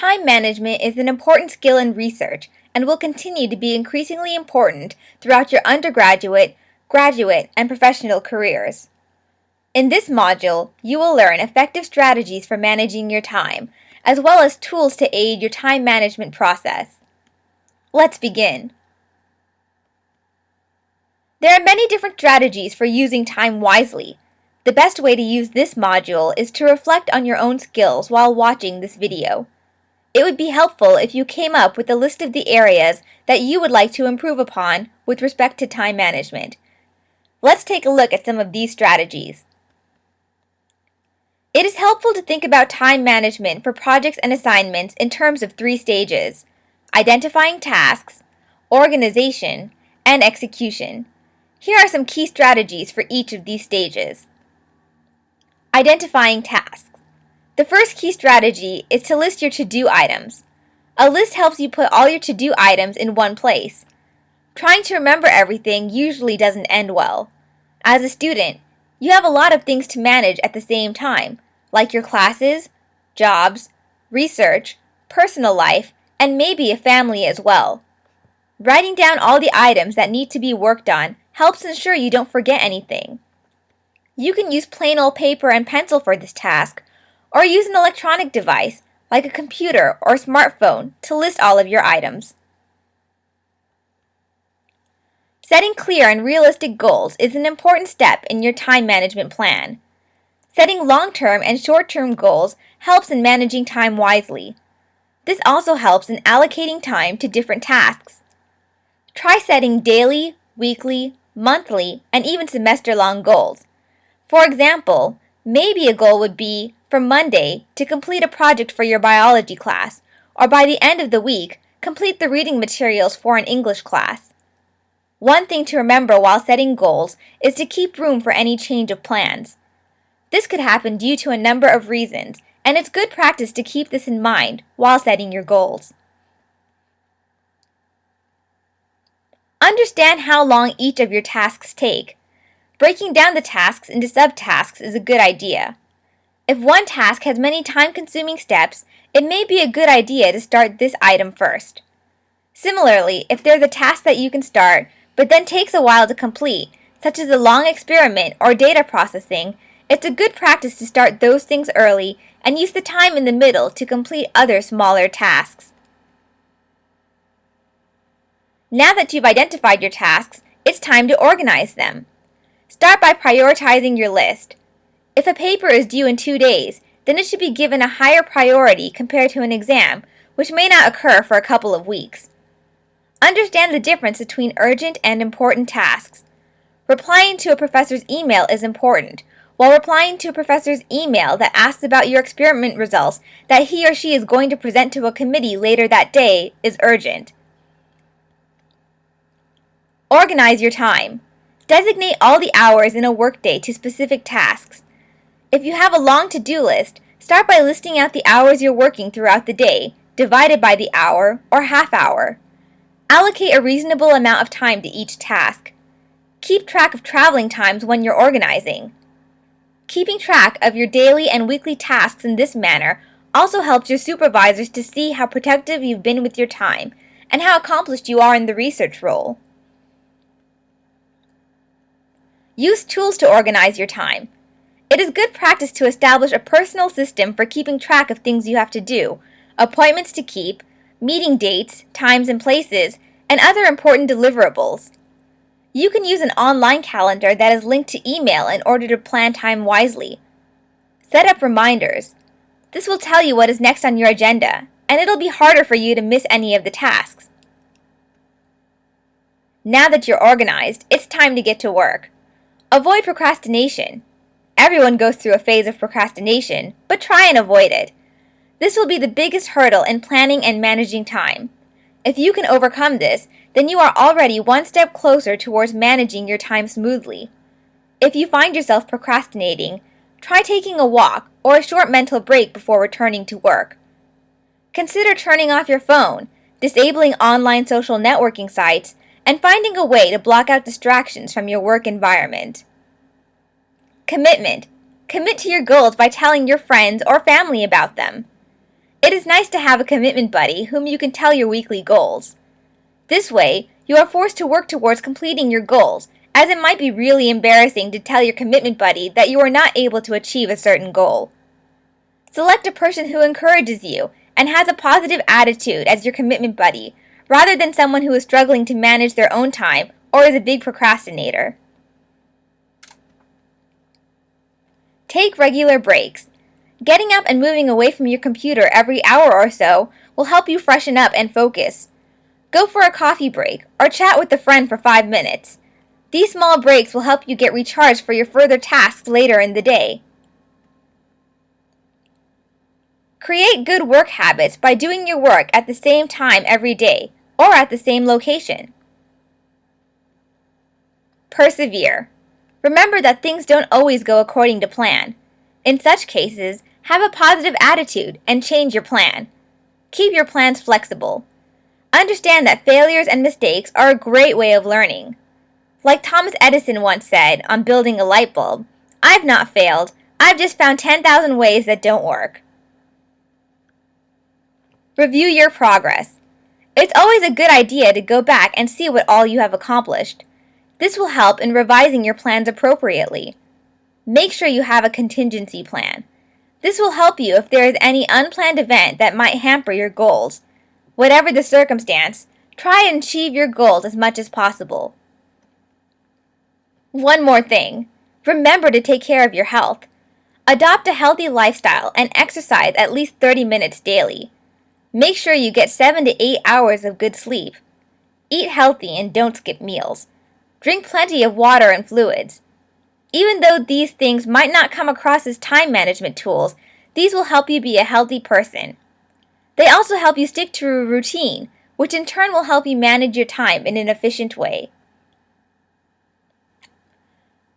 Time management is an important skill in research and will continue to be increasingly important throughout your undergraduate, graduate, and professional careers. In this module, you will learn effective strategies for managing your time, as well as tools to aid your time management process. Let's begin. There are many different strategies for using time wisely. The best way to use this module is to reflect on your own skills while watching this video. It would be helpful if you came up with a list of the areas that you would like to improve upon with respect to time management. Let's take a look at some of these strategies. It is helpful to think about time management for projects and assignments in terms of 3 stages: identifying tasks, organization, and execution. Here are some key strategies for each of these stages. Identifying tasks. The first key strategy is to list your to-do items. A list helps you put all your to-do items in one place. Trying to remember everything usually doesn't end well. As a student, you have a lot of things to manage at the same time, like your classes, jobs, research, personal life, and maybe a family as well. Writing down all the items that need to be worked on helps ensure you don't forget anything. You can use plain old paper and pencil for this task, or use an electronic device like a computer or smartphone to list all of your items. Setting clear and realistic goals is an important step in your time management plan. Setting long-term and short-term goals helps in managing time wisely. This also helps in allocating time to different tasks. Try setting daily, weekly, monthly, and even semester-long goals. For example, maybe a goal would be for Monday to complete a project for your biology class, or by the end of the week, complete the reading materials for an English class. One thing to remember while setting goals is to keep room for any change of plans. This could happen due to a number of reasons, and it's good practice to keep this in mind while setting your goals. Understand how long each of your tasks take. Breaking down the tasks into subtasks is a good idea. If one task has many time-consuming steps, it may be a good idea to start this item first. Similarly, if there's a task that you can start, but then takes a while to complete, such as a long experiment or data processing, it's a good practice to start those things early and use the time in the middle to complete other smaller tasks. Now that you've identified your tasks, it's time to organize them. Start by prioritizing your list. If a paper is due in 2 days, then it should be given a higher priority compared to an exam, which may not occur for a couple of weeks. Understand the difference between urgent and important tasks. Replying to a professor's email is important, while replying to a professor's email that asks about your experiment results that he or she is going to present to a committee later that day is urgent. Organize your time. Designate all the hours in a workday to specific tasks. If you have a long to-do list, start by listing out the hours you're working throughout the day, divided by the hour or half hour. Allocate a reasonable amount of time to each task. Keep track of traveling times when you're organizing. Keeping track of your daily and weekly tasks in this manner also helps your supervisors to see how productive you've been with your time and how accomplished you are in the research role. Use tools to organize your time. It is good practice to establish a personal system for keeping track of things you have to do, appointments to keep, meeting dates, times and places, and other important deliverables. You can use an online calendar that is linked to email in order to plan time wisely. Set up reminders. This will tell you what is next on your agenda, and it'll be harder for you to miss any of the tasks. Now that you're organized, it's time to get to work. Avoid procrastination. Everyone goes through a phase of procrastination, but try and avoid it. This will be the biggest hurdle in planning and managing time. If you can overcome this, then you are already one step closer towards managing your time smoothly. If you find yourself procrastinating, try taking a walk or a short mental break before returning to work. Consider turning off your phone, disabling online social networking sites, and finding a way to block out distractions from your work environment. Commitment. Commit to your goals by telling your friends or family about them. It is nice to have a commitment buddy whom you can tell your weekly goals. This way, you are forced to work towards completing your goals, as it might be really embarrassing to tell your commitment buddy that you are not able to achieve a certain goal. Select a person who encourages you and has a positive attitude as your commitment buddy, rather than someone who is struggling to manage their own time or is a big procrastinator. Take regular breaks. Getting up and moving away from your computer every hour or so will help you freshen up and focus. Go for a coffee break or chat with a friend for 5 minutes. These small breaks will help you get recharged for your further tasks later in the day. Create good work habits by doing your work at the same time every day or at the same location. Persevere. Remember that things don't always go according to plan. In such cases, have a positive attitude and change your plan. Keep your plans flexible. Understand that failures and mistakes are a great way of learning. Like Thomas Edison once said on building a light bulb, "I've not failed, I've just found 10,000 ways that don't work." Review your progress. It's always a good idea to go back and see what all you have accomplished. This will help in revising your plans appropriately. Make sure you have a contingency plan. This will help you if there is any unplanned event that might hamper your goals. Whatever the circumstance, try and achieve your goals as much as possible. One more thing. Remember to take care of your health. Adopt a healthy lifestyle and exercise at least 30 minutes daily. Make sure you get 7 to 8 hours of good sleep. Eat healthy and don't skip meals. Drink plenty of water and fluids. Even though these things might not come across as time management tools, these will help you be a healthy person. They also help you stick to a routine, which in turn will help you manage your time in an efficient way.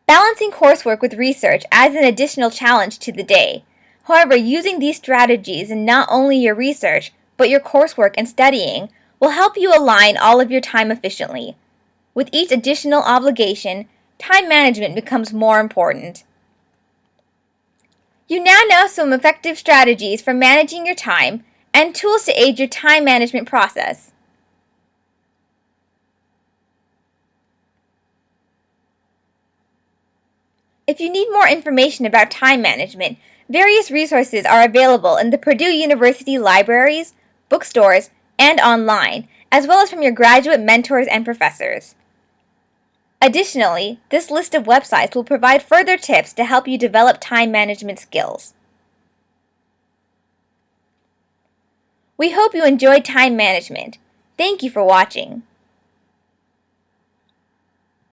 Balancing coursework with research adds an additional challenge to the day. However, using these strategies in not only your research, but your coursework and studying will help you align all of your time efficiently. With each additional obligation, time management becomes more important. You now know some effective strategies for managing your time and tools to aid your time management process. If you need more information about time management, various resources are available in the Purdue University libraries, bookstores, and online, as well as from your graduate mentors and professors. Additionally, this list of websites will provide further tips to help you develop time management skills. We hope you enjoyed time management. Thank you for watching.